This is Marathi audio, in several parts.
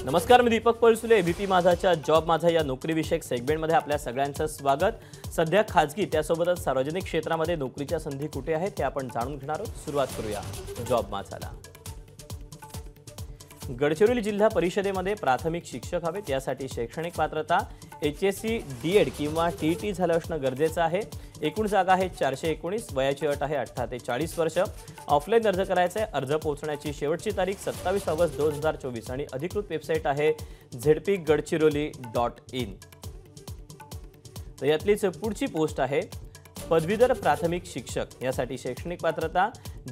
नमस्कार, मी दीपक पळसुले। एबीपी माझाच्या जॉब माझा या नोकरीविषयक सेगमेंटमध्ये आपल्या सगळ्यांचं स्वागत। सध्या खाजगी त्यासोबतच सार्वजनिक क्षेत्रामध्ये नोकरीच्या संधी कुठे आहेत ते आपण जाणून घेणार आहोत। सुरुवात करूया जॉब माझाला। गडचिरोली जिल्हा परिषदेमध्ये प्राथमिक शिक्षक हवेत, यासाठी शैक्षणिक पात्रता HSC DED किंवा TET झालं असणं गरजेचं आहे। एकूण जागा आहेत 419, वयाची अट आहे 18 ते 40 वर्ष। ऑफलाईन अर्ज करायचा आहे। अर्ज पोहोचण्याची शेवटची तारीख 27 ऑगस्ट 2024 आणि अधिकृत वेबसाईट आहे zpgadchiroli.in। तर यातलीच पुढची पोस्ट आहे पदवीधर प्राथमिक शिक्षक, यासाठी शैक्षणिक पात्रता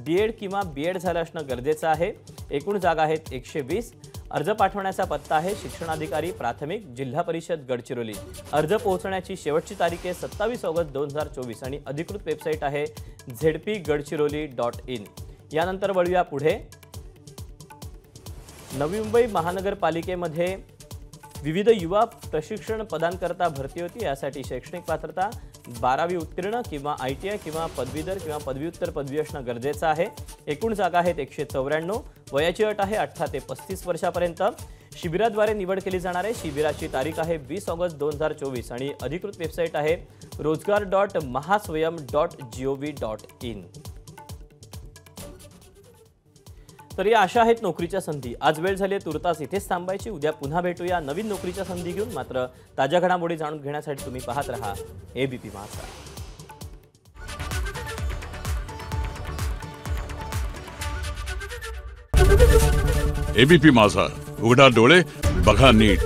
DED किंवा BEd झालं असणं गरजेचं आहे। एकूण जागा आहेत 120। अर्ज पाठवण्याचा पत्ता आहे शिक्षणाधिकारी प्राथमिक जिल्हा परिषद गडचिरोली। अर्ज पोहोचण्याची शेवटची तारीख आहे 27 ऑगस्ट 2024 आणि अधिकृत वेबसाईट आहे zpgadchiroli.in। यानंतर वळूया पुढे। नवी मुंबई महानगरपालिकेमध्ये विविध युवा प्रशिक्षण पदांकरता भरती होती, यासाठी शैक्षणिक पात्रता 12वी उत्तीर्ण किंवा ITI किंवा पदवीधर किंवा पदव्युत्तर पदवी असणं गरजेचं आहे। एकूण जागा आहेत 194। वयाची अट आहे 18 ते 35 वर्षापर्यंत। शिबिराद्वारे निवड केली जाणार आहे। शिबिराची तारीख आहे 20 ऑगस्ट 2024 आणि अधिकृत वेबसाईट आहे rozgar.mahaswayam.gov.in। तर या अशा आहेत नोकरीच्या संधी। आज वेळ झाली आहे तुर्तास इथेच थांबायची। उद्या पुन्हा भेटूया नवीन नोकरीच्या संधी घेऊन। मात्र ताज्या घडामोडी जाणून घेण्यासाठी तुम्ही पाहत रहा एबीपी माझा। एबीपी माझा, उघडा डोळे बघा नीट।